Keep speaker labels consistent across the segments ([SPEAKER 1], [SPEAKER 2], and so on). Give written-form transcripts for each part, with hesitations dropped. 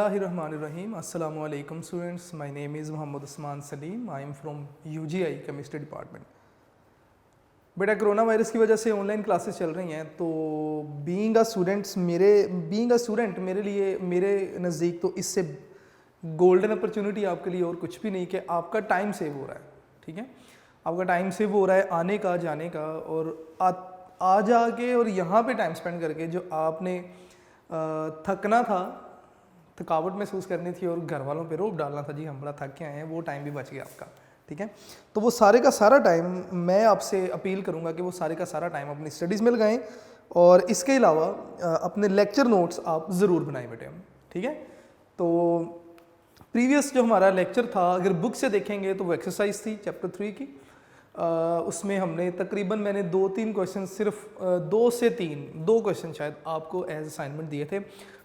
[SPEAKER 1] Bismillahirrahmanirrahim. Assalamu alaikum students. My name is Muhammad Usman Salim. I am from UGI Chemistry Department. बेटा corona virus की वजह से online classes चल रही हैं, तो बीइंग अ स्टूडेंट मेरे लिए मेरे नज़दीक तो इससे गोल्डन अपॉर्चुनिटी आपके लिए और कुछ भी नहीं कि आपका टाइम सेव हो रहा है। ठीक है, आपका टाइम सेव हो रहा है आने का, जाने का, और आ जाके और यहाँ पे टाइम स्पेंड करके जो आपने थकना था, थकावट महसूस करनी थी और घर वालों पे रोब डालना था, जी हम बड़ा थक के आए हैं, वो टाइम भी बच गया आपका। ठीक है, तो वो सारे का सारा टाइम मैं आपसे अपील करूंगा कि वो सारे का सारा टाइम अपनी स्टडीज़ में लगाएं, और इसके अलावा अपने लेक्चर नोट्स आप ज़रूर बनाएं बेटे। ठीक है, तो प्रीवियस जो हमारा लेक्चर था, अगर बुक से देखेंगे तो वो एक्सरसाइज थी चैप्टर 3 की। उसमें हमने तकरीबन मैंने 2-3 क्वेश्चन, सिर्फ 2 से 2 क्वेश्चन शायद आपको एज असाइनमेंट दिए थे।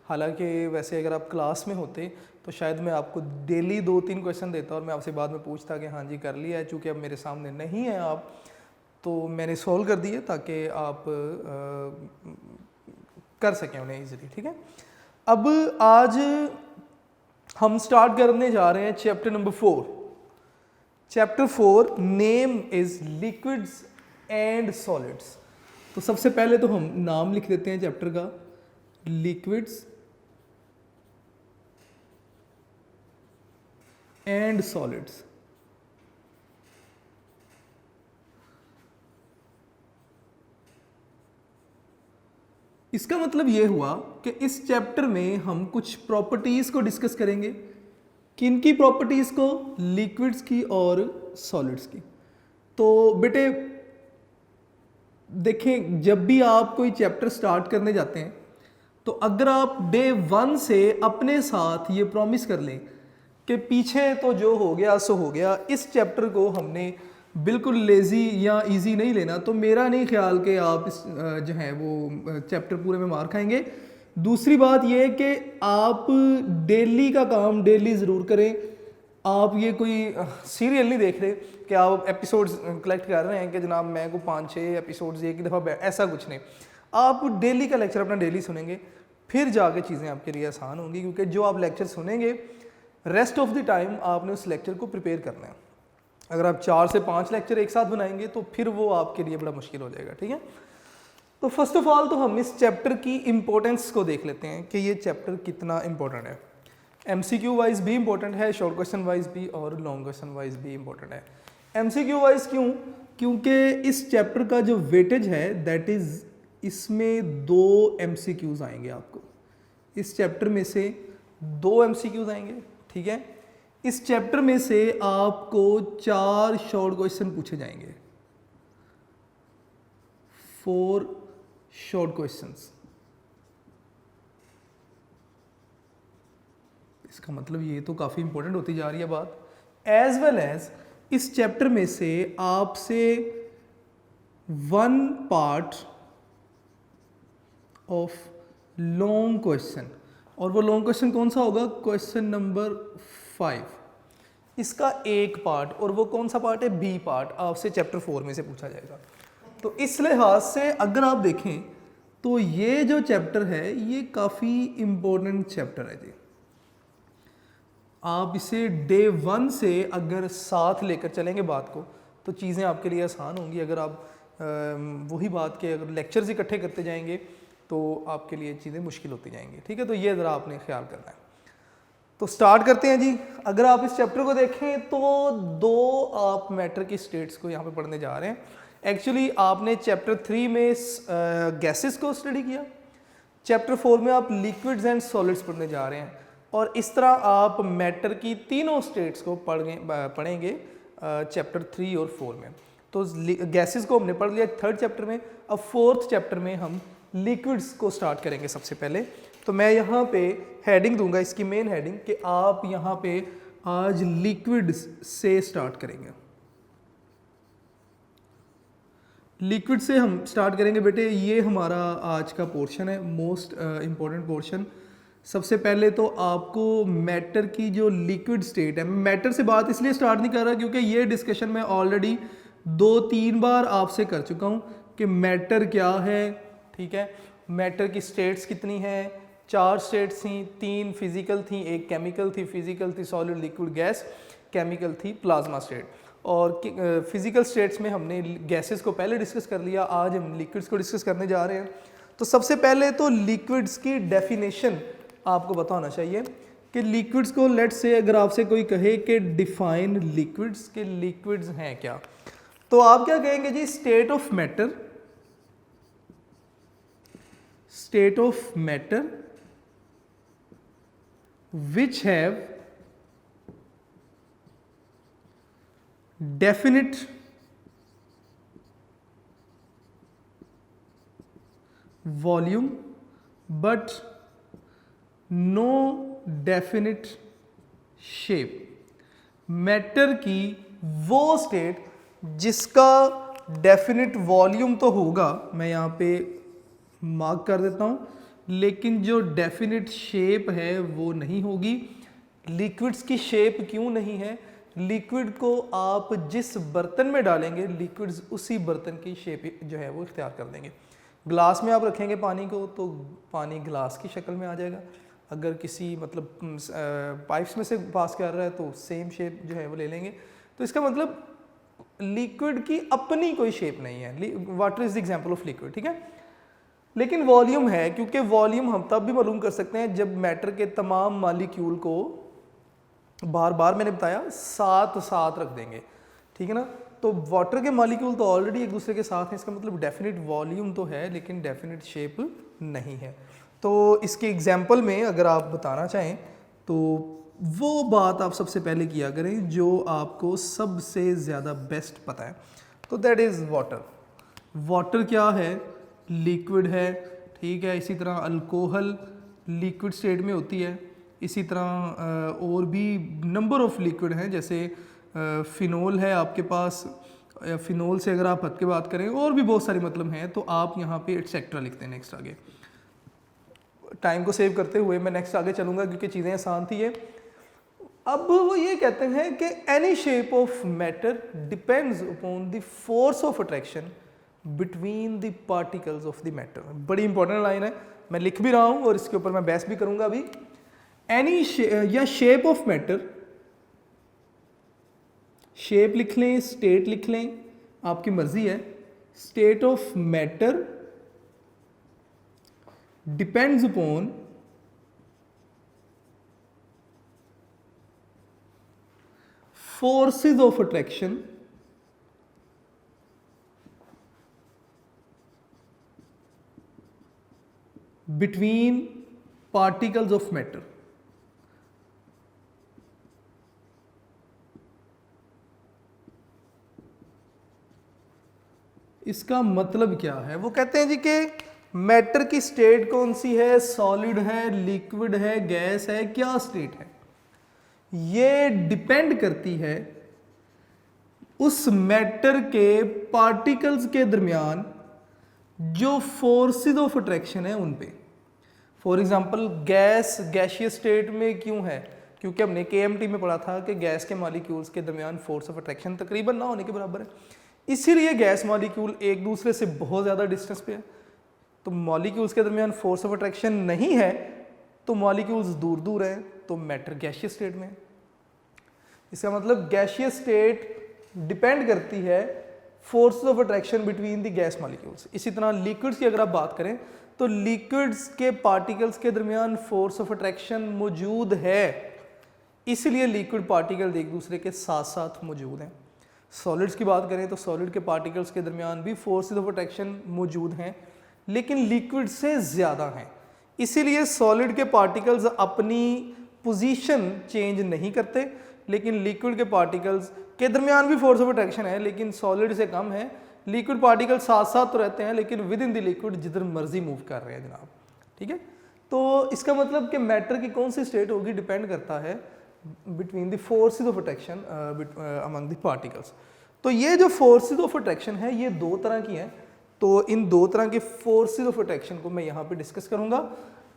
[SPEAKER 1] हालांकि वैसे अगर आप क्लास में होते तो शायद मैं आपको डेली 2-3 क्वेश्चन देता और मैं आपसे बाद में पूछता कि हाँ जी कर लिया है। चूँकि अब मेरे सामने नहीं है आप, तो मैंने सॉल्व कर दिए ताकि आप कर सकें उन्हें ईजिली। ठीक है, अब आज हम स्टार्ट करने जा रहे हैं chapter number 4। Chapter 4 name is liquids and solids. तो सबसे पहले तो हम नाम लिख देते हैं चैप्टर का, लिक्विड्स एंड सॉलिड्स। इसका मतलब ये हुआ कि इस चैप्टर में हम कुछ प्रॉपर्टीज को डिस्कस करेंगे। किन की प्रॉपर्टीज को? लिक्विड्स की और सॉलिड्स की। तो बेटे देखें, जब भी आप कोई चैप्टर स्टार्ट करने जाते हैं तो अगर आप डे 1 से अपने साथ ये प्रॉमिस कर लें कि पीछे तो जो हो गया सो हो गया, इस चैप्टर को हमने बिल्कुल लेज़ी या इजी नहीं लेना, तो मेरा नहीं ख्याल कि आप इस जो है वो चैप्टर पूरे में मार खाएंगे। दूसरी बात ये है कि आप डेली का काम डेली ज़रूर करें। आप ये कोई सीरियल नहीं देख रहे कि आप एपिसोड्स कलेक्ट कर रहे हैं कि जनाब मैं को 5-6 एपिसोड्स एक ही दफ़ा, ऐसा कुछ नहीं। आप डेली का लेक्चर अपना डेली सुनेंगे, फिर जाके चीज़ें आपके लिए आसान होंगी, क्योंकि जो आप लेक्चर सुनेंगे रेस्ट ऑफ द टाइम आपने उस लेक्चर को प्रिपेयर करना है। अगर आप 4 से 5 लेक्चर एक साथ बनाएंगे तो फिर वो आपके लिए बड़ा मुश्किल हो जाएगा। ठीक है, तो फर्स्ट ऑफ ऑल तो हम इस चैप्टर की इम्पोर्टेंस को देख लेते हैं कि ये चैप्टर कितना इंपॉर्टेंट है। एमसीक्यू वाइज भी इंपॉर्टेंट है, शॉर्ट क्वेश्चन वाइज भी और लॉन्ग क्वेश्चन वाइज भी इंपॉर्टेंट है। एमसीक्यू वाइज क्यों? क्योंकि इस चैप्टर का जो वेटेज है दैट इज, इसमें 2 एमसीक्यूज आएंगे आपको। इस चैप्टर में से 2 एमसीक्यूज आएंगे। ठीक है, इस चैप्टर में से आपको 4 शॉर्ट क्वेश्चन पूछे जाएंगे, 4 शॉर्ट क्वेश्चंस। इसका मतलब ये तो काफ़ी इंपॉर्टेंट होती जा रही है बात। एज वेल एज इस चैप्टर में से आपसे 1 पार्ट ऑफ लॉन्ग क्वेश्चन, और वो लॉन्ग क्वेश्चन कौन सा होगा? Question number 5। इसका एक पार्ट, और वो कौन सा पार्ट है? बी पार्ट, आपसे चैप्टर 4 में से पूछा जाएगा। तो इस लिहाज से अगर आप देखें तो ये जो चैप्टर है ये काफ़ी इम्पोर्टेंट चैप्टर है जी। आप इसे डे 1 से अगर साथ लेकर चलेंगे बात को, तो चीज़ें आपके लिए आसान होंगी। अगर आप वही बात के अगर लेक्चर्स इकट्ठे करते जाएंगे तो आपके लिए चीज़ें मुश्किल होती जाएंगी। ठीक है, तो ये ज़रा आपने ख्याल करना है। तो स्टार्ट करते हैं जी। अगर आप इस चैप्टर को देखें तो 2 आप मैटर की स्टेट्स को यहाँ पे पढ़ने जा रहे हैं। एक्चुअली आपने चैप्टर 3 में गैसेस को स्टडी किया, चैप्टर 4 में आप लिक्विड्स एंड सॉलिड्स पढ़ने जा रहे हैं, और इस तरह आप मैटर की तीनों स्टेट्स को पढ़ेंगे चैप्टर 3 और 4 में। तो गैसेस को हमने पढ़ लिया 3rd चैप्टर में। अब 4th चैप्टर में हम लिक्विड्स को स्टार्ट करेंगे सबसे पहले। तो मैं यहाँ पे हेडिंग दूंगा, इसकी मेन हेडिंग, कि आप यहाँ पे आज लिक्विड्स से स्टार्ट करेंगे। लिक्विड से हम स्टार्ट करेंगे बेटे, ये हमारा आज का पोर्शन है, मोस्ट इम्पॉर्टेंट पोर्शन। सबसे पहले तो आपको मैटर की जो लिक्विड स्टेट है, मैटर से बात इसलिए स्टार्ट नहीं कर रहा क्योंकि ये डिस्कशन मैं ऑलरेडी 2-3 बार आपसे कर चुका हूँ कि मैटर क्या है। ठीक है, मैटर की स्टेट्स कितनी हैं, 4 स्टेट्स थी, 3 फिजिकल थी, 1 केमिकल थी, फिजिकल थी सॉलिड लिक्विड गैस, केमिकल थी प्लाज्मा स्टेट। और फिजिकल स्टेट्स में हमने गैसेस को पहले डिस्कस कर लिया, आज हम लिक्विड्स को डिस्कस करने जा रहे हैं। तो सबसे पहले तो लिक्विड्स की डेफिनेशन आपको पता होना चाहिए कि लिक्विड्स को लेट्स से अगर आपसे कोई कहे कि डिफाइन लिक्विड्स, के लिक्विड्स हैं क्या, तो आप क्या कहेंगे जी? State of matter, state of matter which have definite volume but no definite shape। Matter की वो स्टेट जिसका डेफिनिट वॉल्यूम तो होगा, मैं यहाँ पे मार्क कर देता हूँ, लेकिन जो डेफिनिट शेप है वो नहीं होगी। लिक्विड्स की शेप क्यों नहीं है? लिक्विड को आप जिस बर्तन में डालेंगे, लिक्विड्स उसी बर्तन की शेप जो है वो इख्तियार कर देंगे। ग्लास में आप रखेंगे पानी को तो पानी ग्लास की शक्ल में आ जाएगा, अगर किसी मतलब पाइप्स में से पास कर रहा है तो सेम शेप जो है वो ले लेंगे। तो इसका मतलब लिक्विड की अपनी कोई शेप नहीं है। Water is the example of liquid, ठीक है। लेकिन वॉल्यूम है, क्योंकि वॉल्यूम हम तब भी मालूम कर सकते हैं जब मैटर के तमाम मॉलिक्यूल को बार बार मैंने बताया साथ साथ रख देंगे, ठीक है ना। तो वाटर के मॉलिक्यूल तो ऑलरेडी एक दूसरे के साथ हैं, इसका मतलब डेफिनेट वॉल्यूम तो है लेकिन डेफिनेट शेप नहीं है। तो इसके एग्जाम्पल में अगर आप बताना चाहें तो वो बात आप सबसे पहले किया करें जो आपको सबसे ज़्यादा बेस्ट पता है, तो दैट इज़ वाटर। वाटर क्या है? लिक्विड है, ठीक है। इसी तरह अल्कोहल लिक्विड स्टेट में होती है। इसी तरह और भी नंबर ऑफ लिक्विड हैं, जैसे फिनोल है आपके पास, फिनोल से अगर आप हट के बात करें और भी बहुत सारे मतलब हैं, तो आप यहाँ पे एटसेट्रा लिखते हैं नेक्स्ट आगे। टाइम को सेव करते हुए मैं नेक्स्ट आगे चलूँगा क्योंकि चीज़ें आसान थी ये। अब वो ये कहते हैं कि any shape of matter depends upon the force of attraction between the particles of the matter. बड़ी इंपॉर्टेंट लाइन है, मैं लिख भी रहा हूँ और इसके ऊपर मैं बहस भी करूँगा अभी। एनी या शेप ऑफ मैटर, शेप लिख लें, स्टेट लिख लें, आपकी मर्जी है। State of matter depends upon forces of attraction between particles of matter। इसका मतलब क्या है? वो कहते हैं जी कि मैटर की स्टेट कौन सी है? सॉलिड है, लिक्विड है, गैस है, क्या स्टेट है? ये डिपेंड करती है उस मैटर के पार्टिकल्स के दरमियान जो फोर्सेस ऑफ अट्रैक्शन है उन पे। For example gas gaseous state में क्यों है? क्योंकि हमने केएमटी में पढ़ा था कि गैस के मॉलिक्यूल्स के दरमियान फोर्स ऑफ अट्रैक्शन तकरीबन ना होने के बराबर है, इसीलिए गैस मॉलिक्यूल एक दूसरे से बहुत ज़्यादा डिस्टेंस पे है। तो मॉलिक्यूल्स के दरमियान फोर्स ऑफ अट्रैक्शन नहीं है तो मॉलिक्यूल्स दूर दूर हैं, तो मैटर गैशियस स्टेट में है। इसका मतलब गैशियस स्टेट डिपेंड करती है force of attraction between the gas molecules. इसी तरह लिक्विड्स की अगर आप बात करें तो लिक्विड्स के पार्टिकल्स के दरमियान फोर्स ऑफ अट्रैक्शन मौजूद है, इसलिए लिक्विड पार्टिकल एक दूसरे के साथ साथ मौजूद हैं। सॉलिड्स की बात करें तो सॉलिड के पार्टिकल्स के दरमियान भी फोर्सेस ऑफ अट्रैक्शन मौजूद हैं, लेकिन लिक्विड से ज़्यादा हैं, इसीलिए सॉलिड के पार्टिकल्स अपनी पोजीशन चेंज नहीं करते, लेकिन लिक्विड के पार्टिकल्स के दरमियान भी फोर्स ऑफ अट्रैक्शन है लेकिन सॉलिड से कम है। लिक्विड पार्टिकल साथ साथ तो रहते हैं लेकिन विद इन द लिक्विड जिधर मर्जी मूव कर रहे हैं जनाब, ठीक है। तो इसका मतलब कि मैटर की कौन सी स्टेट होगी डिपेंड करता है between the forces of attraction among the particles. तो ये जो फोर्सेस ऑफ अट्रैक्शन है ये दो तरह की हैं, तो इन दो तरह के फोर्सेस ऑफ अट्रैक्शन को मैं यहाँ पे डिस्कस करूँगा।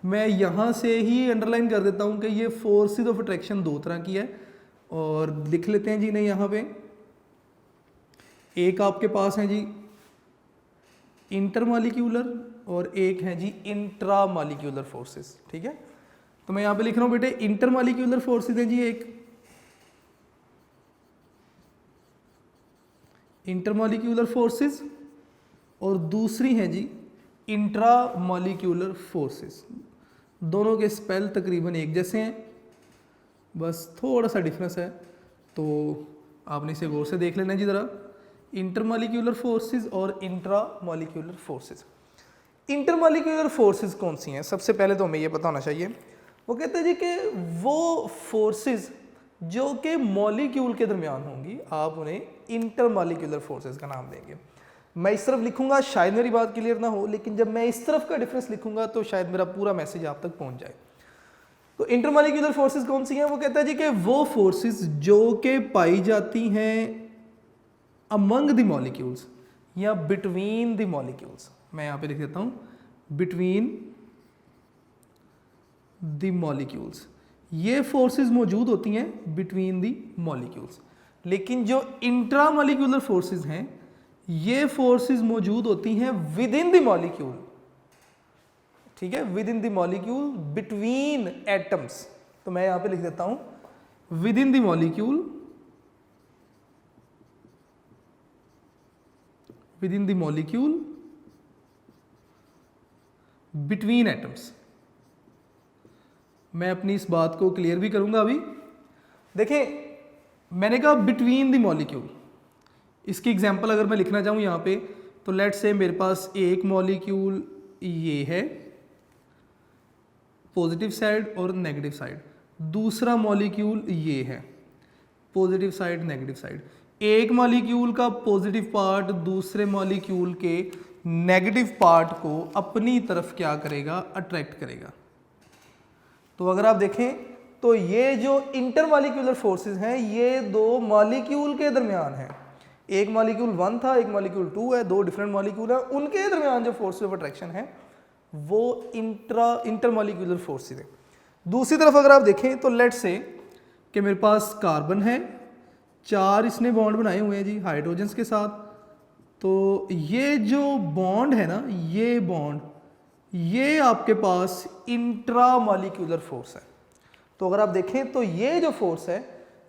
[SPEAKER 1] मैं यहाँ से ही अंडरलाइन कर देता हूँ कि ये फोर्सेस ऑफ अट्रैक्शन दो तरह की है, और लिख लेते हैं जी नहीं यहाँ पे। एक आपके पास है जी इंटरमॉलिक्यूलर और एक है जी इंट्रा मॉलिक्यूलर फोर्सेस। ठीक है, तो मैं यहाँ पे लिख रहा हूँ बेटे इंटर मॉलिक्यूलर फोर्सेस है जी, एक इंटर मॉलिक्यूलर फोर्सेस और दूसरी है जी इंट्रा मॉलिक्यूलर फोर्सेस। दोनों के स्पेल तकरीबन एक जैसे हैं, बस थोड़ा सा डिफरेंस है, तो आपने इसे गौर से देख लेना जी ज़रा। इंटर मॉलिक्यूलर फोर्सेस और intra molecular forces. Inter molecular forces कौन सी हैं? सबसे पहले तो हमें ये पता होना चाहिए, वो कहते हैं जी कि वो फोर्सेस जो कि मॉलिक्यूल के दरमियान होंगी, आप उन्हें इंटर मॉलिक्यूलर फोर्सेस का नाम देंगे। मैं इस तरफ लिखूंगा, शायद मेरी बात क्लियर ना हो, लेकिन जब मैं इस तरफ का डिफरेंस लिखूंगा तो शायद मेरा पूरा मैसेज आप तक पहुंच जाए। तो इंटरमॉलिक्यूलर फोर्सेस कौन सी हैं? वो कहता है जी कि वो फोर्सेस जो कि पाई जाती हैं अमंग द मॉलिक्यूल्स या बिटवीन द मॉलिक्यूल्स। मैं यहाँ पे लिख देता हूँ बिटवीन द मॉलिक्यूल्स। ये फोर्सेस मौजूद होती हैं बिटवीन द मॉलिक्यूल्स, लेकिन जो इंट्रा मॉलिक्यूलर फोर्सेस हैं ये फोर्सेस मौजूद होती हैं विद इन द मॉलिक्यूल। ठीक है, with in the molecule between atoms. तो मैं यहां पे लिख देता हूं with in the molecule, with in the molecule between atoms. मैं अपनी इस बात को क्लियर भी करूंगा अभी। देखें, मैंने कहा बिटवीन द मॉलिक्यूल। इसकी एग्जांपल अगर मैं लिखना चाहूं यहां पे, तो लेट्स से मेरे पास एक मॉलिक्यूल ये है पॉजिटिव साइड और नेगेटिव साइड, दूसरा मॉलिक्यूल ये है पॉजिटिव साइड नेगेटिव साइड। एक मॉलिक्यूल का पॉजिटिव पार्ट दूसरे मॉलिक्यूल के नेगेटिव पार्ट को अपनी तरफ क्या करेगा? अट्रैक्ट करेगा। तो अगर आप देखें तो ये जो इंटर मॉलिक्यूलर फोर्सेस हैं ये दो मॉलिक्यूल के दरमियान हैं। एक मॉलिक्यूल 1 था, एक मॉलिक्यूल 2 है, दो डिफरेंट मॉलिक्यूल है, उनके दरमियान जो फोर्स ऑफ अट्रैक्शन है वो इंटर मॉलिक्यूलर फोर्सेस है। दूसरी तरफ अगर आप देखें तो लेट्स से कि मेरे पास कार्बन है, 4 इसने बॉन्ड बनाए हुए हैं जी हाइड्रोजन्स के साथ। तो ये जो बॉन्ड है ना, ये बॉन्ड, ये आपके पास इंट्रा मॉलिक्यूलर फोर्स है। तो अगर आप देखें तो ये जो फोर्स है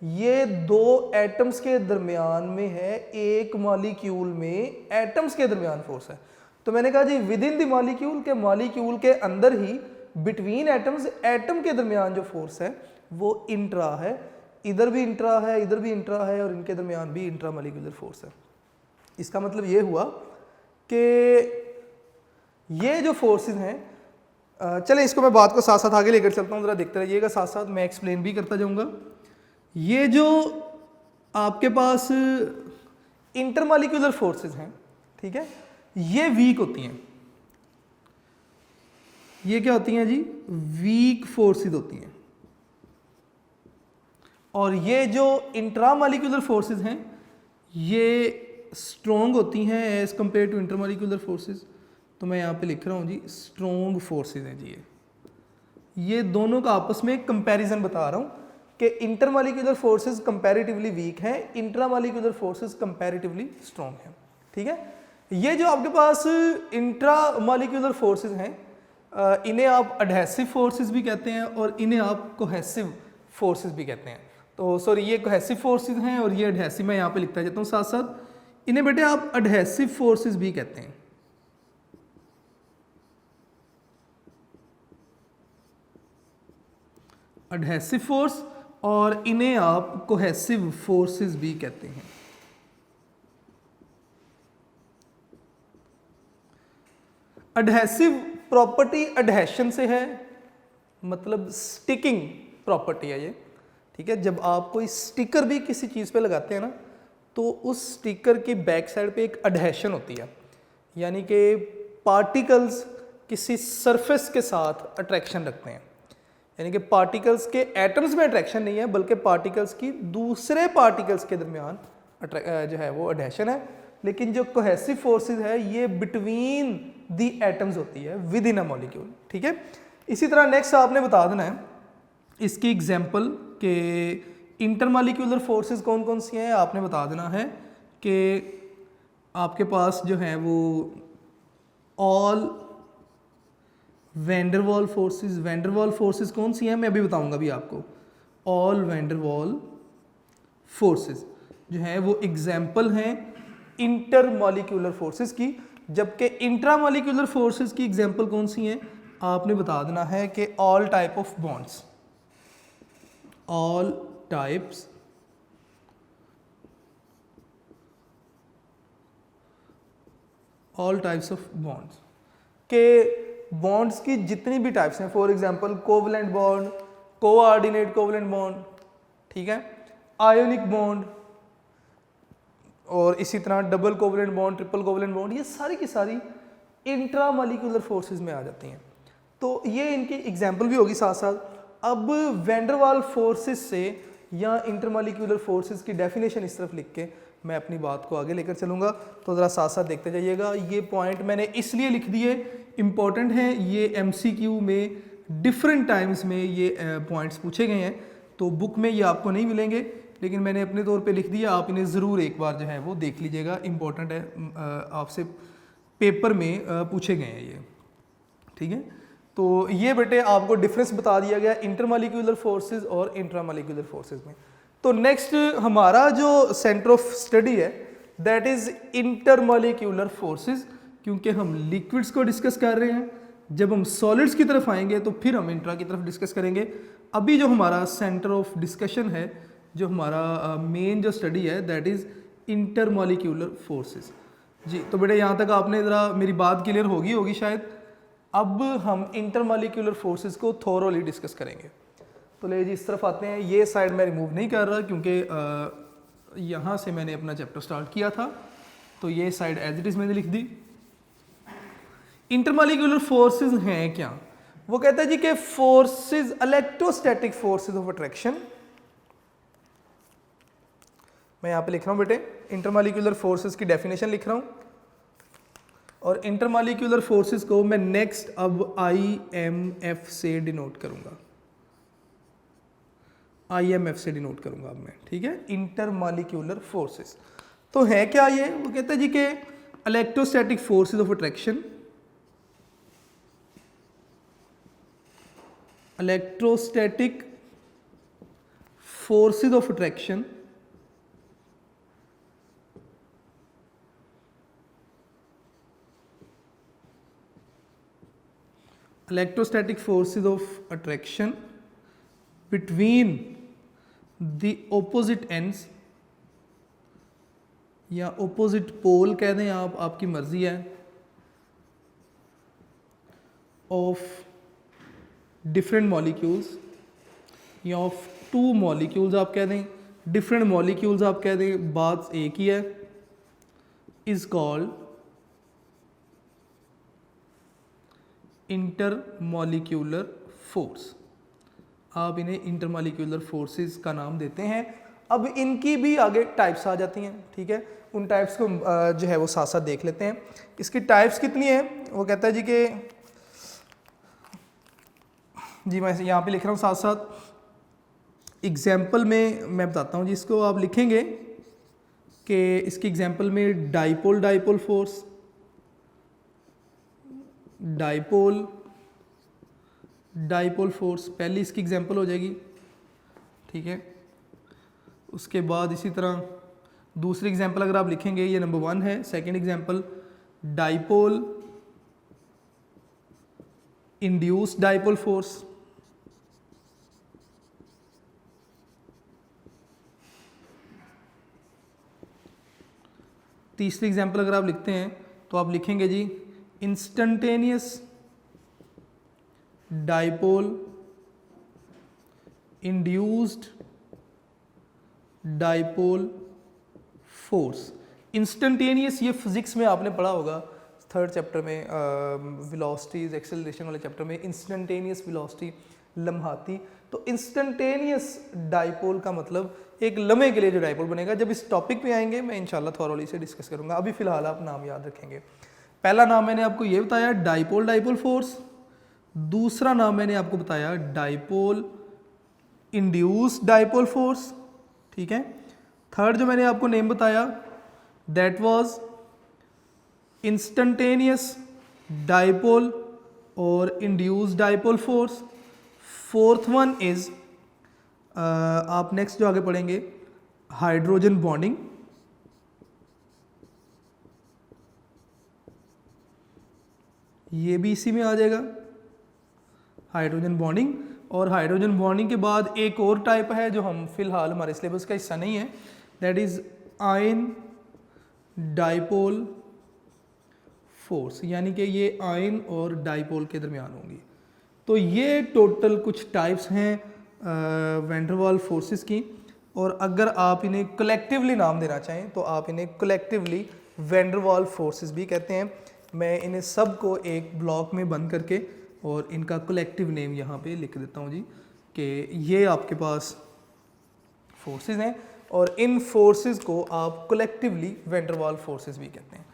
[SPEAKER 1] ये दो एटम्स के दरमियान में है, एक मॉलिक्यूल में एटम्स के दरमियान फोर्स है। तो मैंने कहा जी विद इन द मॉलिक्यूल के, मॉलिक्यूल के अंदर ही बिटवीन एटम्स, एटम के दरमियान जो फोर्स है वो इंट्रा है। इधर भी इंट्रा है, इधर भी इंट्रा है, और इनके दरमियान भी इंट्रा मॉलिक्यूलर फोर्स है। इसका मतलब ये हुआ कि ये जो फोर्सेस हैं, चलें इसको मैं बात को साथ साथ आगे लेकर चलता हूँ, ज़रा देखते रहिएगा, साथ साथ मैं एक्सप्लेन भी करता जाऊँगा। ये जो आपके पास इंटरमॉलिक्यूलर फोर्सेस हैं, ठीक है, ये वीक होती हैं। ये क्या होती हैं जी? वीक फोर्सेस होती हैं। और ये जो इंट्रामॉलिक्यूलर फोर्सेस हैं ये स्ट्रॉन्ग होती हैं as compared to intermolecular forces. तो मैं यहाँ पे लिख रहा हूँ जी स्ट्रॉन्ग फोर्सेस हैं जी। ये दोनों का आपस में कंपैरिजन बता रहा हूँ कि इंटरमॉलिक्यूलर फोर्सेस कंपैरेटिवली वीक हैं, इंट्रामॉलिक्यूलर फोर्सेस कंपैरेटिवली स्ट्रॉन्ग हैं। ठीक है, ये जो आपके पास इंट्रामॉलिक्यूलर फोर्सेस हैं इन्हें आप एडहेसिव फोर्सेस भी कहते हैं और इन्हें आप कोहेसिव फोर्सेस भी कहते हैं। तो सॉरी, ये कोहेसिव फोर्सेस हैं और ये एडहेसिव, मैं यहाँ पे लिखता जाता हूँ साथ साथ। इन्हें बेटे आप एडहेसिव फोर्सेस भी कहते हैं। एडहेसिव फोर्स, और इन्हें आप कोहेसिव फोर्सेस भी कहते हैं। एडहेसिव प्रॉपर्टी एडहेशन से है, मतलब स्टिकिंग प्रॉपर्टी है ये। ठीक है, जब आप कोई स्टिकर भी किसी चीज़ पे लगाते हैं ना, तो उस स्टिकर की बैक साइड पे एक एडहेशन होती है, यानी कि पार्टिकल्स किसी सरफेस के साथ अट्रैक्शन रखते हैं। यानी कि पार्टिकल्स के एटम्स में अट्रैक्शन नहीं है, बल्कि पार्टिकल्स की दूसरे पार्टिकल्स के दरमियान जो है वो एडहेशन है। लेकिन जो कोहेसिव फोर्सेस है ये बिटवीन दी एटम्स होती है, विद इन अ मॉलिक्यूल। ठीक है, इसी तरह नेक्स्ट आपने बता देना है इसकी एग्जांपल के इंटरमॉलिक्यूलर फोर्सेस कौन कौन सी हैं। आपने बता देना है कि आपके पास जो है वो ऑल वैंडरवाल फोर्सेस, वैंडरवाल फोर्सेस कौन सी हैं मैं अभी बताऊंगा भी आपको। ऑल वैंडरवाल फोर्सेस जो है वो एग्जाम्पल हैं इंटरमॉलिक्यूलर फोर्सेस की, जबकि इंट्रामॉलिक्यूलर फोर्सेस की एग्जाम्पल कौन सी हैं आपने बता देना है कि all type of bonds, all types of bonds के बॉन्ड्स की जितनी भी टाइप्स हैं, for example covalent bond, coordinate covalent bond, ठीक है, आयोनिक बॉन्ड और इसी तरह double covalent bond, triple covalent bond, ये सारी की सारी इंट्रामॉलिक्यूलर फोर्सेस में आ जाती हैं। तो ये इनकी एग्जांपल भी होगी साथ साथ। अब वैंडरवाल फोर्सेस से या इंटरमॉलिक्यूलर फोर्सेस की डेफिनेशन इस तरफ लिख के मैं अपनी बात को आगे लेकर चलूँगा, तो ज़रा साथ साथ देखते जाइएगा। ये पॉइंट मैंने इसलिए लिख दिए, इम्पॉर्टेंट हैं, ये MCQ में डिफरेंट टाइम्स में ये पॉइंट्स पूछे गए हैं, तो बुक में ये आपको नहीं मिलेंगे, लेकिन मैंने अपने तौर पे लिख दिया, आप इन्हें ज़रूर एक बार जो है वो देख लीजिएगा, इम्पॉर्टेंट है, आपसे पेपर में पूछे गए हैं ये, ठीक है। तो ये बेटे आपको डिफरेंस बता दिया गया इंटरमॉलिक्यूलर फोर्सेस और इंट्रामॉलिक्यूलर फोर्सेस में। तो नेक्स्ट हमारा जो सेंटर ऑफ स्टडी है दैट इज इंटरमॉलिक्यूलर फोर्सेस, क्योंकि हम लिक्विड्स को डिस्कस कर रहे हैं। जब हम सॉलिड्स की तरफ आएंगे तो फिर हम इंट्रा की तरफ डिस्कस करेंगे। अभी जो हमारा सेंटर ऑफ डिस्कशन है, जो हमारा मेन जो स्टडी है दैट इज इंटरमॉलिक्यूलर फोर्सेस। जी तो बेटे यहाँ तक आपने ज़रा मेरी बात क्लियर होगी शायद। अब हम इंटरमॉलिक्यूलर फोर्सेस को थोरोली डिस्कस करेंगे। तो ले जी इस तरफ आते हैं, ये साइड मैं रिमूव नहीं कर रहा क्योंकि यहाँ से मैंने अपना चैप्टर स्टार्ट किया था, तो ये साइड एज इट इज़ मैंने लिख दी। इंटरमॉलिक्यूलर फोर्सेस हैं क्या? वो कहता है जी कि forces, electrostatic forces of attraction, मैं यहाँ पे लिख रहा हूँ बेटे, इंटरमॉलिक्यूलर फोर्सेस की डेफिनेशन लिख रहा हूँ, और इंटरमॉलिक्यूलर फोर्सेस को मैं नेक्स्ट अब IMF से डिनोट करूँगा, IMF से डिनोट करूँगा अब मैं, ठीक है। इंटरमॉलिक्यूलर फोर्सेस तो है क्या ये? वो कहता है जी कि electrostatic forces of attraction, electrostatic forces of attraction electrostatic forces of attraction between the opposite ends या opposite pole कह दें आप, आपकी मर्जी है, of different molecules या of two molecules आप कह दें, different molecules आप कह दें, बात एक ही है, is called इंटरमॉलिक्यूलर फोर्स। आप इन्हें इंटरमॉलिक्यूलर फोर्सेस का नाम देते हैं। अब इनकी भी आगे टाइप्स आ जाती हैं, ठीक है, उन टाइप्स को जो है वो साथ साथ देख लेते हैं। इसकी टाइप्स कितनी हैं? वो कहता है जी कि जी मैं यहाँ पे लिख रहा हूँ साथ साथ एग्जाम्पल में मैं बताता हूँ जी, इसको आप लिखेंगे कि इसकी एग्जाम्पल में डाइपोल फोर्स, डाइपोल फोर्स पहली इसकी एग्जांपल हो जाएगी, ठीक है। उसके बाद इसी तरह दूसरी एग्जांपल अगर आप लिखेंगे, ये नंबर 1 है, second example dipole induced dipole force, तीसरी एग्जांपल अगर आप लिखते हैं तो आप लिखेंगे जी instantaneous dipole induced dipole force. Instantaneous ये फिजिक्स में आपने पढ़ा होगा, थर्ड चैप्टर में वेलोसिटीज एक्सेलरेशन वाले चैप्टर में इंस्टेंटेनियस वेलोसिटी, लम्हाती। तो इंस्टेंटेनियस डाइपोल का मतलब एक लम्हे के लिए जो डाइपोल बनेगा। जब इस टॉपिक पे आएंगे मैं इंशाल्लाह थॉरोली से डिस्कस करूंगा, अभी फिलहाल आप नाम याद रखेंगे। पहला नाम मैंने आपको ये बताया डाइपोल फोर्स, दूसरा नाम मैंने आपको बताया डाइपोल इंड्यूस्ड डाइपोल फोर्स, ठीक है। थर्ड जो मैंने आपको नेम बताया दैट वाज इंस्टेंटेनियस डाइपोल और induce dipole force. Fourth one is आप नेक्स्ट जो आगे पढ़ेंगे हाइड्रोजन बॉन्डिंग। ये भी इसी में आ जाएगा हाइड्रोजन बॉन्डिंग। और हाइड्रोजन बॉन्डिंग के बाद एक और टाइप है जो हम फिलहाल हमारे सिलेबस का हिस्सा नहीं है, that is ion dipole force, यानी कि ये आयन और डाइपोल के दरमियान होंगी। तो ये टोटल कुछ टाइप्स हैं वैन डर वाल्स फोर्सेस की, और अगर आप इन्हें कलेक्टिवली नाम देना चाहें तो आप इन्हें collectively van der Waals forces भी कहते हैं। मैं इन्हें सब को एक ब्लॉक में बंद करके और इनका कलेक्टिव नेम यहाँ पे लिख देता हूँ जी, कि ये आपके पास फोर्सेस हैं और इन फोर्सेस को आप collectively van der Waals forces भी कहते हैं।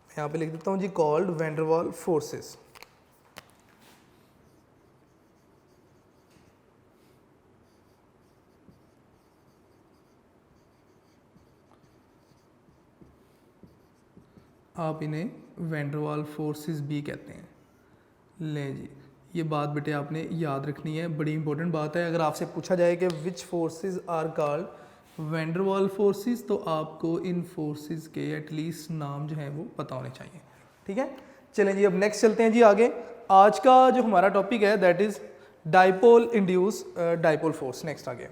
[SPEAKER 1] यहाँ पे लिख देता हूँ जी called van der Waals forces. आप इन्हें वैन डर वाल्स फोर्सेस भी कहते हैं। लें जी, ये बात बेटे आपने याद रखनी है, बड़ी इंपॉर्टेंट बात है। अगर आपसे पूछा जाए कि which forces are called van der Waals forces, तो आपको इन फोर्सेस के एटलीस्ट नाम जो हैं वो पता होने चाहिए। ठीक है, चलें जी अब नेक्स्ट चलते हैं जी आगे। आज का जो हमारा टॉपिक है that is dipole induce dipole force. Next आगे,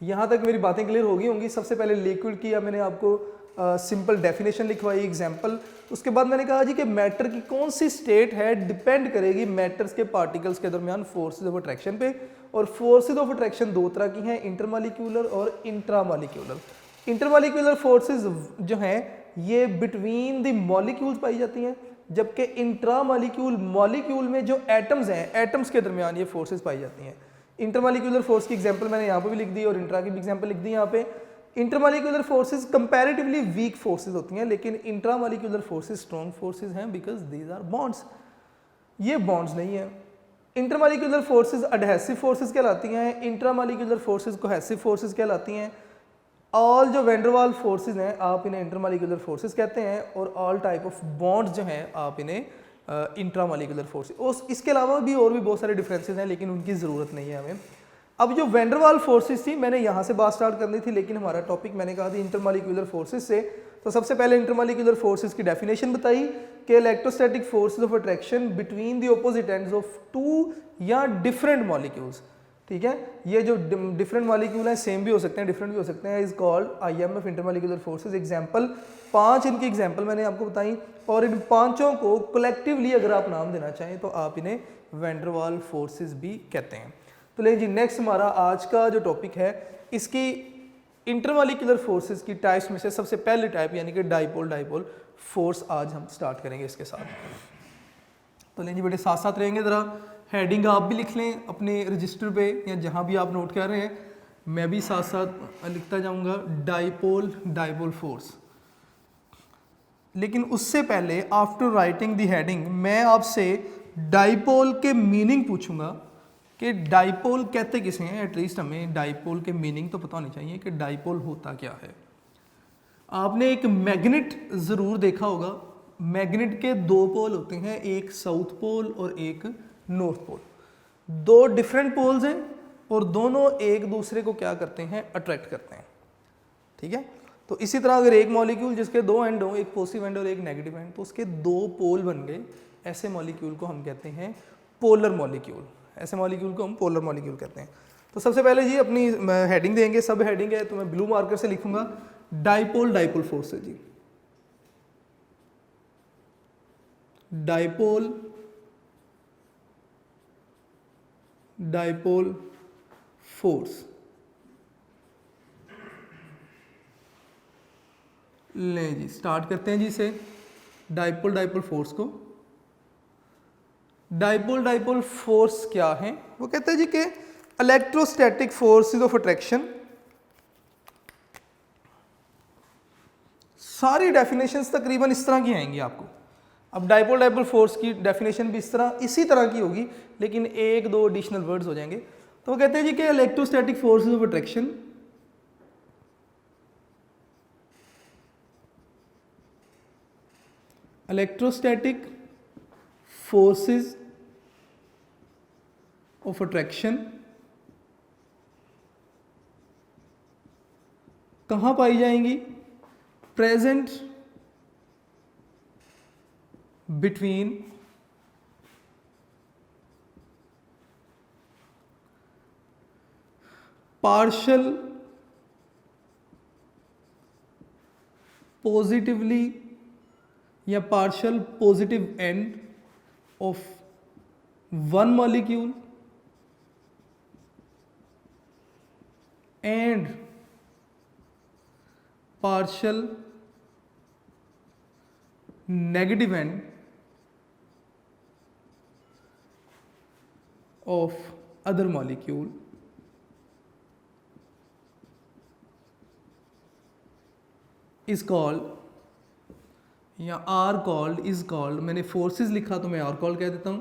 [SPEAKER 1] यहाँ तक मेरी बातें क्लियर हो गई होंगी। सबसे पहले लिक्विड की मैंने आपको सिंपल डेफिनेशन लिखवाई, एग्जाम्पल। उसके बाद मैंने कहा जी कि मैटर की कौन सी स्टेट है डिपेंड करेगी मैटर्स के पार्टिकल्स के दरमियान फोर्सेस ऑफ अट्रैक्शन पे। और फोर्सेस ऑफ अट्रैक्शन दो तरह की हैं, इंटरमॉलिक्यूलर और इंट्रामॉलिक्यूलर। इंटरमॉलिक्यूलर फोर्सेस जो हैं ये बिटवीन द मॉलिक्यूल्स पाई जाती हैं, जबकि इंट्रामॉलिक्यूल मॉलिक्यूल में जो एटम्स हैं, एटम्स के दरमियान ये फोर्सेस पाई जाती हैं। इंटरमॉलिक्यूलर फोर्स की एग्जांपल मैंने यहाँ पे भी लिख दी और इंट्रा की भी एग्जांपल लिख दी यहाँ पे। Intermolecular forces comparatively weak forces होती हैं, लेकिन इंट्रामॉलिक्यूलर फोर्सेस स्ट्रॉन्ग फोर्सेस हैं बिकॉज दीज आर बॉन्ड्स। ये बॉन्ड्स नहीं है। इंटरमॉलिक्यूलर फोर्सेस एडहेसिव फोर्सेस कहलाती हैं, इंट्रामॉलिक्यूलर फोर्सेस कोहेसिव फोर्सेस कहलाती हैं। ऑल जो वैन डर वाल्स फोर्सेस हैं आप इन्हें इंटरमॉलिक्यूलर फोर्सेस कहते हैं, और ऑल टाइप ऑफ बॉन्ड्स जो हैं आप इन्हें इंट्रामॉलिक्यूलर फोर्सेस। इसके अलावा भी और भी बहुत सारे डिफरेंसेस हैं, लेकिन उनकी ज़रूरत नहीं है हमें। अब जो वैन डर वाल्स फोर्सेस थी मैंने यहाँ से बात स्टार्ट करनी थी, लेकिन हमारा टॉपिक मैंने कहा था इंटरमॉलिक्यूलर फोर्सेस से। तो सबसे पहले इंटरमॉलिक्यूलर फोर्सेस की डेफिनेशन बताई कि electrostatic forces of attraction between the opposite ends of two या डिफरेंट मॉलिक्यूल्स। ठीक है, ये जो डिफरेंट मॉलिक्यूल हैं सेम भी हो सकते हैं, डिफरेंट भी हो सकते हैं, is called IMF intermolecular forces. Example 5 इनकी एग्जांपल मैंने आपको बताई, और इन पांचों को कलेक्टिवली अगर आप नाम देना चाहें तो आप इन्हें वैन डर वाल्स फोर्सेस भी कहते हैं। तो लेकिन जी नेक्स्ट हमारा आज का जो टॉपिक है इसकी इंटरमॉलिक्यूलर फोर्सेस की टाइप्स में से सबसे पहले टाइप यानी कि डाइपोल फोर्स आज हम स्टार्ट करेंगे इसके साथ। तो लेकिन जी बेटे साथ साथ रहेंगे, ज़रा हेडिंग आप भी लिख लें अपने रजिस्टर पे या जहाँ भी आप नोट कर रहे हैं, मैं भी साथ साथ लिखता जाऊँगा डाइपोल फोर्स। लेकिन उससे पहले आफ्टर राइटिंग द हेडिंग मैं आपसे डाइपोल के मीनिंग पूछूंगा कि डाइपोल कहते किसे हैं। एटलीस्ट हमें डाइपोल के मीनिंग तो पता होनी चाहिए कि डाइपोल होता क्या है। आपने एक मैग्नेट ज़रूर देखा होगा, मैग्नेट के 2 पोल होते हैं, एक साउथ पोल और एक नॉर्थ पोल। 2 डिफरेंट पोल्स हैं और दोनों एक दूसरे को क्या करते हैं, अट्रैक्ट करते हैं। ठीक है, तो इसी तरह अगर एक मॉलिक्यूल जिसके 2 एंड हो, एक पॉजिटिव एंड और एक नेगेटिव एंड, तो उसके 2 पोल बन गए, ऐसे मॉलिक्यूल को हम कहते हैं पोलर मॉलिक्यूल। ऐसे मॉलिक्यूल को हम पोलर मॉलिक्यूल कहते हैं। तो सबसे पहले जी अपनी हेडिंग देंगे, सब हेडिंग है तो मैं ब्लू मार्कर से लिखूंगा डाइपोल फोर्स है जी। Dipole force. ले जी स्टार्ट करते हैं जी इसे डाइपोल फोर्स को। डाइपोल फोर्स क्या है, वो कहते हैं जी कि इलेक्ट्रोस्टैटिक फोर्सेस ऑफ अट्रैक्शन। सारी डेफिनेशंस तकरीबन इस तरह की आएंगी आपको। अब डाइपोल फोर्स की डेफिनेशन भी इसी तरह की होगी, लेकिन 1-2 एडिशनल वर्ड्स हो जाएंगे। तो वो कहते हैं जी कि electrostatic forces of attraction electrostatic forces of attraction कहाँ पाई जाएंगी? प्रेजेंट बिटवीन पार्शल पॉजिटिवली या partial positive end of one molecule and partial negative end of other molecule is called या आर कॉल्ड इज कॉल्ड, मैंने forces लिखा तो मैं are called कह देता हूं,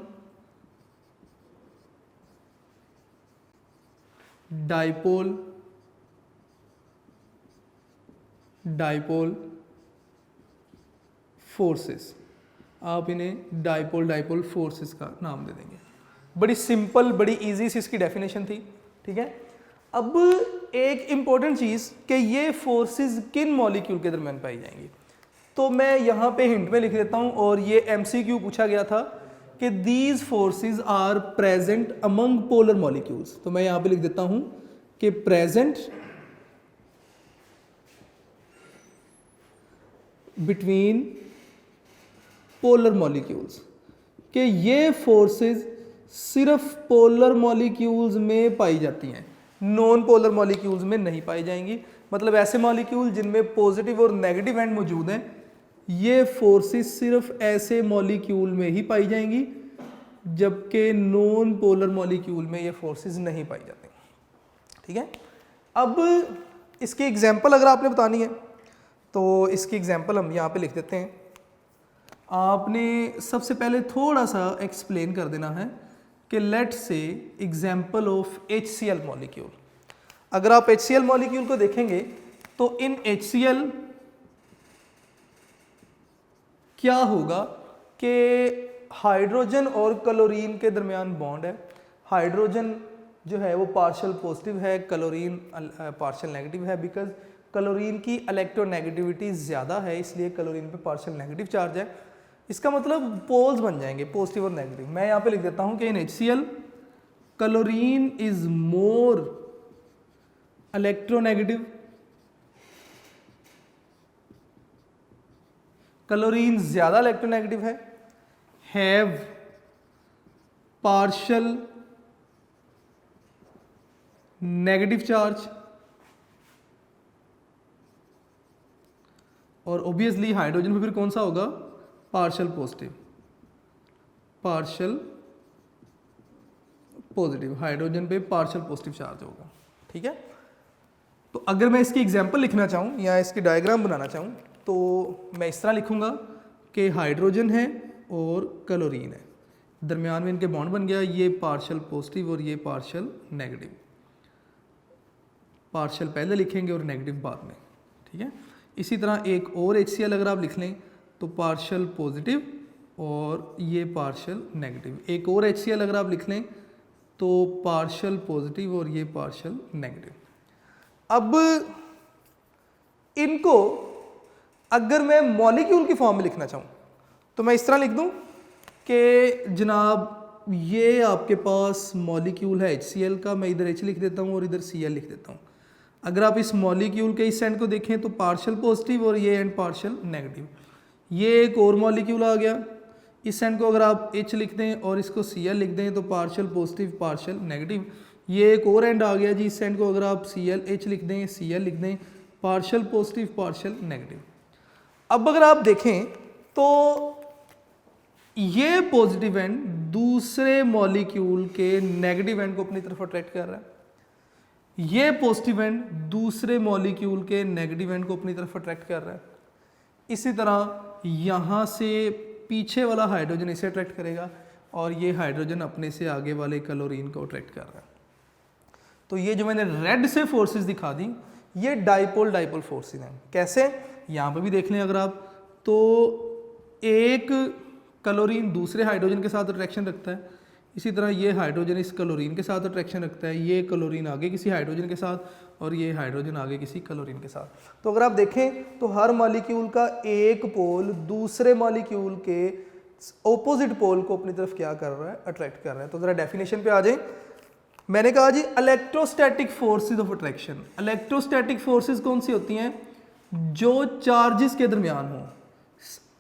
[SPEAKER 1] डाइपोल डाइपोल फोर्सेस, आप इन्हें डाइपोल डाइपोल फोर्सेस का नाम दे देंगे। बड़ी सिंपल बड़ी इजी सी इसकी डेफिनेशन थी, ठीक है। अब एक इम्पॉर्टेंट चीज़ कि ये फोर्सेस किन मॉलिक्यूल के दरमियान पाई जाएंगी, तो मैं यहाँ पे हिंट में लिख देता हूँ, और ये MCQ पूछा गया था कि these forces are present among polar molecules, तो मैं यहाँ पे लिख देता हूँ कि प्रेजेंट बिटवीन पोलर मॉलिक्यूल्स, कि ये फोर्सेस सिर्फ पोलर मॉलिक्यूल्स में पाई जाती हैं, नॉन पोलर मॉलिक्यूल्स में नहीं पाई जाएंगी। मतलब ऐसे मॉलिक्यूल जिनमें पॉजिटिव और नेगेटिव एंड मौजूद हैं, ये फोर्सेस सिर्फ ऐसे मॉलिक्यूल में ही पाई जाएंगी, जबकि नॉन पोलर मॉलिक्यूल में ये फोर्सेस नहीं पाई जाती, ठीक है। अब इसकी एग्जांपल अगर आपने बतानी है तो इसकी एग्जांपल हम यहाँ पे लिख देते हैं। आपने सबसे पहले थोड़ा सा एक्सप्लेन कर देना है कि लेट से एग्जांपल ऑफ HCl मॉलिक्यूल। अगर आप HCl मॉलिक्यूल को देखेंगे तो इन HCl क्या होगा कि हाइड्रोजन और क्लोरीन के दरमियान बॉन्ड है। हाइड्रोजन जो है वो पार्शियल पॉजिटिव है, क्लोरीन पार्शियल नेगेटिव है, बिकॉज क्लोरीन की इलेक्ट्रोनेगेटिविटी ज़्यादा है, इसलिए क्लोरीन पे पार्शियल नेगेटिव चार्ज है। इसका मतलब पोल्स बन जाएंगे पॉजिटिव और नेगेटिव। मैं यहाँ पे लिख देता हूँ कि इन HCl chlorine is more electronegative, chlorine ज़्यादा इलेक्ट्रोनेगेटिव है, हैव पार्शियल नेगेटिव चार्ज, और ऑब्वियसली हाइड्रोजन में फिर कौन सा होगा? Partial positive, partial positive, hydrogen पे पार्शियल पॉजिटिव चार्ज होगा, ठीक है। तो अगर मैं इसकी एग्जांपल लिखना चाहूँ या इसकी डायग्राम बनाना चाहूँ तो मैं इस तरह लिखूँगा कि हाइड्रोजन है और क्लोरीन है, दरमियान में इनके बॉन्ड बन गया, ये पार्शियल पॉजिटिव और ये पार्शियल नेगेटिव। पार्शियल पहले लिखेंगे और नेगेटिव बाद में, ठीक है। इसी तरह एक और HCl अगर आप लिख लें तो पार्शियल पॉजिटिव और ये पार्शियल नेगेटिव। एक और HCl अगर आप लिख लें तो पार्शियल पॉजिटिव और ये पार्शियल नेगेटिव। अब इनको अगर मैं मॉलिक्यूल की फॉर्म में लिखना चाहूँ तो मैं इस तरह लिख दूँ कि जनाब ये आपके पास मॉलिक्यूल है HCl का, मैं इधर H लिख देता हूँ और इधर Cl लिख देता हूँ। अगर आप इस मॉलिक्यूल के इस एंड को देखें तो पार्शियल पॉजिटिव और ये एंड पार्शियल नेगेटिव। ये एक और मॉलिक्यूल आ गया, इस एंड को अगर आप H लिख दें और इसको Cl लिख दें तो पार्शियल पॉजिटिव पार्शियल नेगेटिव। ये एक और एंड आ गया जी, इस एंड को अगर आप H लिख दें Cl लिख दें, पार्शियल पॉजिटिव पार्शियल नेगेटिव। अब अगर आप देखें तो ये पॉजिटिव एंड दूसरे मॉलिक्यूल के नेगेटिव एंड को अपनी तरफ अट्रैक्ट कर रहा है, ये पॉजिटिव एंड दूसरे मॉलिक्यूल के नेगेटिव एंड को अपनी तरफ अट्रैक्ट कर रहा है। इसी तरह यहाँ से पीछे वाला हाइड्रोजन इसे अट्रैक्ट करेगा और ये हाइड्रोजन अपने से आगे वाले क्लोरीन को अट्रैक्ट कर रहा है। तो ये जो मैंने रेड से फोर्सेस दिखा दी ये डाइपोल डाइपोल फोर्सेस हैं। कैसे? यहाँ पे भी देख लें अगर आप तो एक क्लोरीन दूसरे हाइड्रोजन के साथ अट्रैक्शन रखता है, इसी तरह ये हाइड्रोजन इस क्लोरीन के साथ अट्रैक्शन रखता है, ये क्लोरीन आगे किसी हाइड्रोजन के साथ और ये हाइड्रोजन आगे किसी क्लोरीन के साथ। तो अगर आप देखें तो हर मॉलिक्यूल का एक पोल दूसरे मॉलिक्यूल के ऑपोजिट पोल को अपनी तरफ क्या कर रहा है, अट्रैक्ट कर रहा है। तो जरा डेफिनेशन पे आ जाए। मैंने कहा जी electrostatic forces of attraction. Electrostatic forces कौन सी होती हैं? जो चार्जेस के दरमियान हो,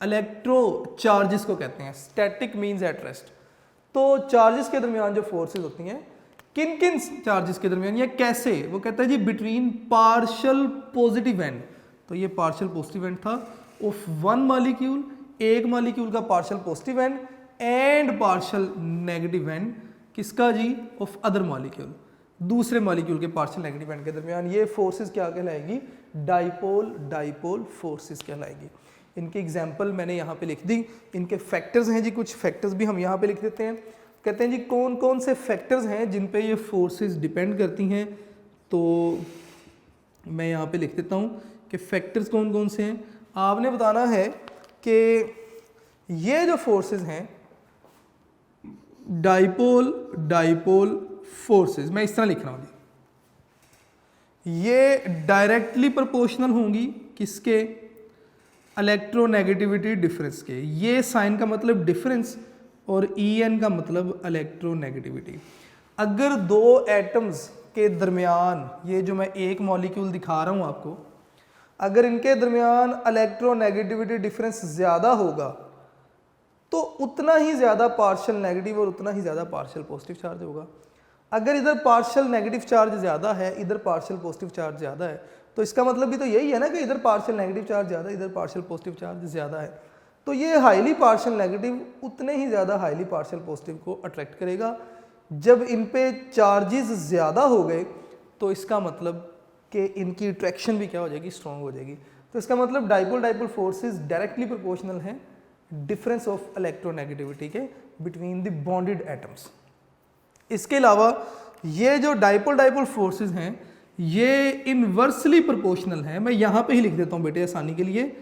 [SPEAKER 1] इलेक्ट्रो चार्जेस को कहते हैं, स्टैटिक मीन्स एट रेस्ट। तो चार्जेस के दरमियान जो फोर्सेस होती हैं, किन किन चार्जेस के दरमियान या कैसे, वो कहता है जी बिटवीन पार्शियल पॉजिटिव एंड, तो ये पार्शियल पॉजिटिव एंड था ऑफ वन मॉलिक्यूल, एक मॉलिक्यूल का partial positive and and partial negative and किसका जी, ऑफ अदर मॉलिक्यूल, दूसरे मॉलिक्यूल के पार्शियल नेगेटिव एंड के दरमियान। ये फोर्सेस क्या कहलाएगी? डाइपोल डाइपोल फोर्सेस कहलाएगी। इनकी एग्जाम्पल मैंने यहाँ पे लिख दी। इनके फैक्टर्स हैं जी, कुछ फैक्टर्स भी हम यहाँ पे लिख देते हैं। कहते हैं जी कौन कौन से फैक्टर्स हैं जिन पे ये फोर्सेस डिपेंड करती हैं। तो मैं यहाँ पे लिख देता हूँ कि फैक्टर्स कौन कौन से हैं। आपने बताना है कि ये जो फोर्सेस हैं डाइपोल डाइपोल फोर्सेस, मैं इस तरह लिख रहा हूँ जी, ये डायरेक्टली प्रोपोर्शनल होंगी किसके? इलेक्ट्रोनेगेटिविटी डिफरेंस के। ये साइन का मतलब डिफरेंस और EN का मतलब इलेक्ट्रोनेगेटिविटी। अगर दो एटम्स के दरमियान, ये जो मैं एक मॉलिक्यूल दिखा रहा हूँ आपको, अगर इनके दरमियान इलेक्ट्रोनेगेटिविटी डिफरेंस ज़्यादा होगा तो उतना ही ज़्यादा पार्शियल नेगेटिव और उतना ही ज़्यादा पार्शियल पॉजिटिव चार्ज होगा। अगर इधर पार्शियल नेगेटिव चार्ज ज़्यादा है, इधर पार्शियल पॉजिटिव चार्ज ज़्यादा है, तो इसका मतलब भी तो यही है ना कि इधर पार्शियल नेगेटिव चार्ज ज़्यादा, इधर पार्शियल पॉजिटिव चार्ज ज़्यादा है। तो ये हाईली पार्शियल नेगेटिव उतने ही ज़्यादा हाईली पार्शियल पॉजिटिव को अट्रैक्ट करेगा। जब इन पे चार्जेस ज़्यादा हो गए तो इसका मतलब कि इनकी अट्रैक्शन भी क्या हो जाएगी? स्ट्रॉन्ग हो जाएगी। तो इसका मतलब dipole dipole forces directly proportional हैं डिफरेंस ऑफ इलेक्ट्रोनेगेटिविटी के बिटवीन द बॉन्डेड एटम्स। इसके अलावा ये जो डाइपोल डाइपोल फोर्सेस हैं ये इनवर्सली प्रोपोर्शनल है। मैं यहाँ पे ही लिख देता हूँ बेटे आसानी के लिए,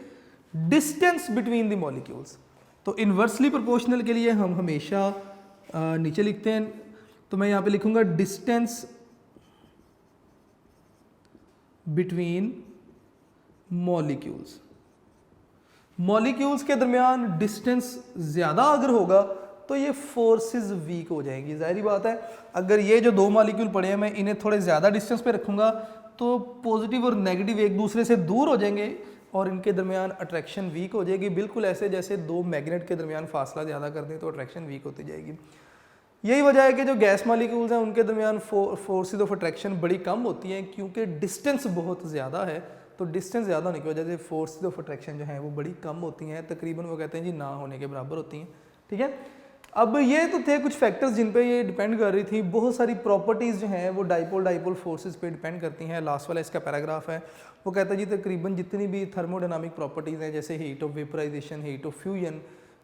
[SPEAKER 1] डिस्टेंस बिटवीन द मॉलिक्यूल्स। तो इनवर्सली प्रोपोर्शनल के लिए हम हमेशा नीचे लिखते हैं, तो मैं यहाँ पे लिखूंगा डिस्टेंस बिटवीन मॉलिक्यूल्स। मॉलिक्यूल्स के दरमियान डिस्टेंस ज़्यादा अगर होगा तो ये फोर्सेस वीक हो जाएंगी। जाहिर बात है, अगर ये जो दो मॉलिक्यूल पड़े हैं मैं इन्हें थोड़े ज़्यादा डिस्टेंस पे रखूँगा तो पॉजिटिव और नेगेटिव एक दूसरे से दूर हो जाएंगे और इनके दरमियान अट्रैक्शन वीक हो जाएगी। बिल्कुल ऐसे जैसे दो मैग्नेट के दरमियान फासला ज़्यादा कर दें तो अट्रैक्शन वीक होती जाएगी। यही वजह है कि जो गैस मॉलिक्यूल्स हैं उनके दरमियान फोर्सेस ऑफ अट्रैक्शन बड़ी कम होती हैं, क्योंकि डिस्टेंस बहुत ज़्यादा है। तो डिस्टेंस ज़्यादा होने की वजह से फोर्सेस ऑफ अट्रैक्शन जो हैं वो बड़ी कम होती हैं, तकरीबन वो कहते हैं जी ना होने के बराबर होती हैं। ठीक है, अब ये तो थे कुछ फैक्टर्स जिन पे ये डिपेंड कर रही थी। बहुत सारी प्रॉपर्टीज़ जो हैं वो डाइपोल डाइपोल फोर्सेस पे डिपेंड करती हैं। लास्ट वाला इसका पैराग्राफ है, वो कहता है जी तकरीबन जितनी भी थर्मोडायनामिक प्रॉपर्टीज़ हैं, जैसे heat of vaporisation, heat of fusion,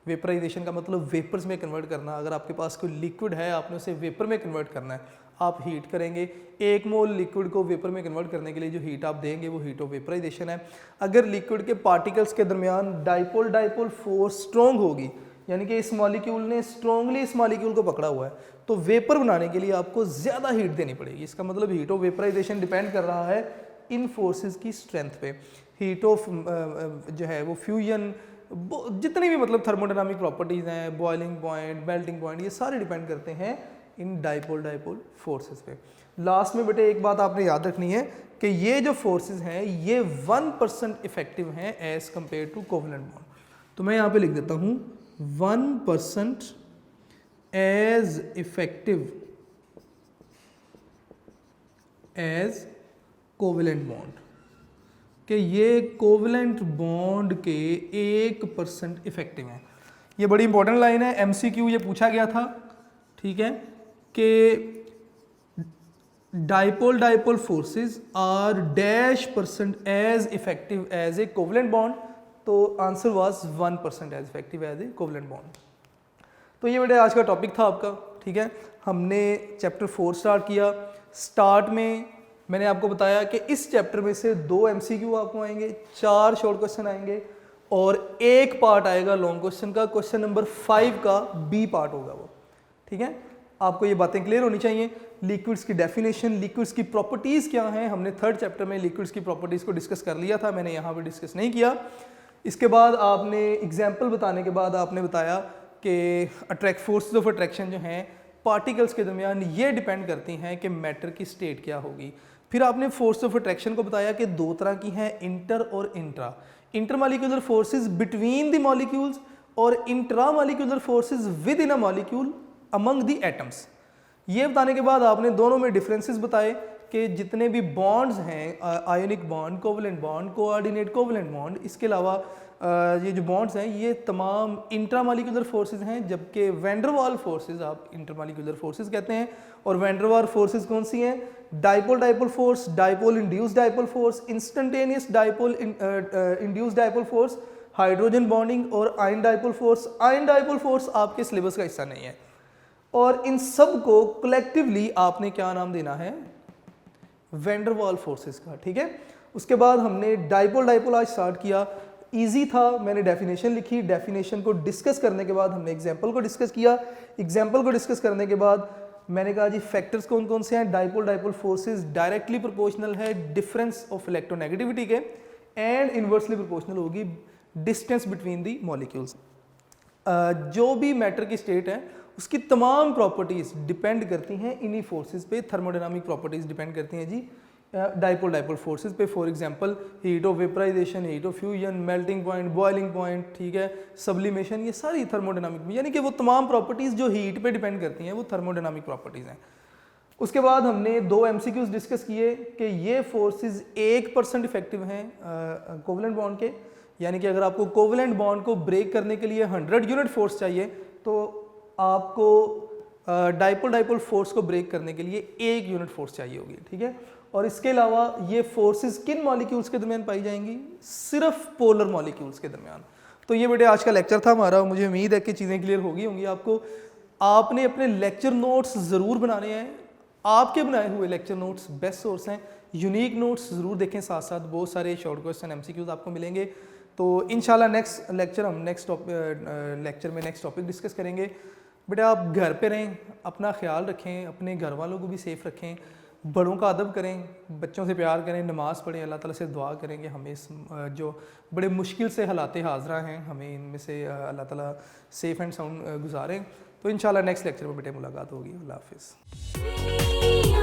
[SPEAKER 1] vaporisation का मतलब वेपर्स में कन्वर्ट करना। अगर आपके पास कोई लिक्विड है आपने उसे वेपर में कन्वर्ट करना है, आप हीट करेंगे। एक मोल लिक्विड को वेपर में कन्वर्ट करने के लिए जो हीट आप देंगे वो हीट ऑफ वेपराइजेशन है। अगर लिक्विड के पार्टिकल्स के दरमियान डाइपोल डाइपोल फोर्स स्ट्रॉन्ग होगी, यानी कि इस मॉलिक्यूल ने स्ट्रॉन्गली इस मॉलिक्यूल को पकड़ा हुआ है, तो वेपर बनाने के लिए आपको ज़्यादा हीट देनी पड़ेगी। इसका मतलब हीट ऑफ वेपराइजेशन डिपेंड कर रहा है इन फोर्सेस की स्ट्रेंथ पे। हीट ऑफ जो है वो फ्यूजन, जितनी भी मतलब थर्मोडायनामिक प्रॉपर्टीज़ हैं, बॉइलिंग पॉइंट, मेल्टिंग पॉइंट, ये सारे डिपेंड करते हैं इन डाइपोल डाइपोल फोर्सेस पे। लास्ट में बेटे एक बात आपने याद रखनी है कि ये जो फोर्सेस हैं ये 1% इफेक्टिव हैं as compared to covalent bond. तो मैं यहाँ पे लिख देता हूँ 1% as effective as covalent bond, कि ये कोवेलेंट बॉन्ड के 1% इफेक्टिव हैं। ये बड़ी इंपॉर्टेंट लाइन है, MCQ ये पूछा गया था। ठीक है, कि dipole dipole forces are -% as effective as a covalent bond, तो answer was 1% as effective as a covalent bond. तो ये बेटे आज का टॉपिक था आपका। ठीक है, हमने चैप्टर 4 स्टार्ट किया। स्टार्ट में मैंने आपको बताया कि इस चैप्टर में से 2 MCQ आपको आएंगे, 4 शॉर्ट क्वेश्चन आएंगे और एक पार्ट आएगा लॉन्ग क्वेश्चन का, क्वेश्चन नंबर 5 का बी पार्ट होगा वो, ठीक है। आपको ये बातें क्लियर होनी चाहिए। लिक्विड्स की डेफिनेशन, लिक्विड्स की प्रॉपर्टीज़ क्या हैं, हमने थर्ड चैप्टर में लिक्विड्स की प्रॉपर्टीज़ को डिस्कस कर लिया था, मैंने यहाँ पे डिस्कस नहीं किया। इसके बाद आपने एग्जाम्पल बताने के बाद आपने बताया कि फोर्सेस ऑफ अट्रैक्शन जो हैं पार्टिकल्स के दरमियान ये डिपेंड करती हैं कि मैटर की स्टेट क्या होगी। फिर आपने फोर्स ऑफ अट्रैक्शन को बताया कि दो तरह की हैं, इंटर और intra. Inter molecular forces between the molecules और intra molecular forces within a molecule among the atoms. ये बताने के बाद आपने दोनों में डिफरेंसेस बताए कि जितने भी बॉन्ड्स हैं, ionic bond, covalent bond, coordinate covalent bond, इसके अलावा ये जो बॉन्ड्स हैं ये तमाम इंट्रामॉलिक्यूलर फोर्सेस हैं, जबकि वैन डर वाल फोर्सेस आप इंटरमॉलिक्यूलर फोर्सेस कहते हैं। और वैन डर वाल फोर्सेस कौन सी हैं? Dipole dipole force, dipole induced dipole force, instantaneous dipole induced dipole force, hydrogen bonding और ion dipole force. Ion dipole force आपके सिलेबस का हिस्सा नहीं है, और इन सब को कलेक्टिवली आपने क्या नाम देना है? वैन डर वाल फोर्सेस का, ठीक है। उसके बाद हमने डाइपोल डाइपोल आज स्टार्ट किया, इजी था, मैंने डेफिनेशन लिखी, डेफिनेशन को डिस्कस करने के बाद हमने एग्जांपल को डिस्कस किया, एग्जांपल को डिस्कस करने के बाद मैंने कहा जी फैक्टर्स कौन कौन से हैं। Dipole dipole forces directly proportional है डिफरेंस ऑफ इलेक्ट्रोनेगेटिविटी के, एंड इन्वर्सली प्रोपोर्शनल होगी डिस्टेंस बिटवीन दी मॉलिक्यूल्स। जो भी मैटर की स्टेट है उसकी तमाम प्रॉपर्टीज़ डिपेंड करती हैं इन्हीं फोर्सेस पे, थर्मोडायनामिक प्रॉपर्टीज़ डिपेंड करती हैं जी डाइपोल डाइपोल फोर्सेस पे। For example heat of vaporisation, heat of fusion, melting point, boiling point, ठीक है, सब्लिमेशन, ये सारी थर्मोडायनामिक, यानी कि वो तमाम प्रॉपर्टीज़ जो हीट पे डिपेंड करती हैं वो थर्मोडायनामिक प्रॉपर्टीज़ हैं। उसके बाद हमने 2 MCQs डिस्कस किए कि ये फोर्सेस 1% इफेक्टिव हैं कोवलेंट बॉन्ड के, यानी कि अगर आपको कोवलेंट बॉन्ड को ब्रेक करने के लिए 100 यूनिट फोर्स चाहिए तो आपको डाइपोल डाइपोल फोर्स को ब्रेक करने के लिए 1 यूनिट फोर्स चाहिए होगी, ठीक है। और इसके अलावा ये फोर्सेस किन मॉलिक्यूल्स के दरमियान पाई जाएंगी? सिर्फ पोलर मॉलिक्यूल्स के दरमियान। तो ये बेटे आज का लेक्चर था हमारा, मुझे उम्मीद है कि चीज़ें क्लियर होगी होंगी आपको। आपने अपने लेक्चर नोट्स ज़रूर बनाने हैं, आपके बनाए हुए लेक्चर नोट्स बेस्ट सोर्स हैं, यूनिक नोट्स ज़रूर देखें, साथ साथ बहुत सारे शॉर्ट क्वेश्चन MCQs आपको मिलेंगे। तो इंशाल्लाह नेक्स्ट लेक्चर हम नेक्स्ट टॉपिक डिस्कस करेंगे। बेटा आप घर पे रहें, अपना ख्याल रखें, अपने घर वालों को भी सेफ़ रखें, बड़ों का अदब करें, बच्चों से प्यार करें, नमाज़ पढ़ें, अल्लाह ताला से दुआ करेंगे हमें इस जो बड़े मुश्किल से हालात हाज़रा हैं हमें इनमें से अल्लाह ताला सेफ़ एंड साउंड गुजारें। तो इंशाल्लाह नेक्स्ट लेक्चर में बेटे मुलाकात होगी। अल्लाह हाफ़िज़।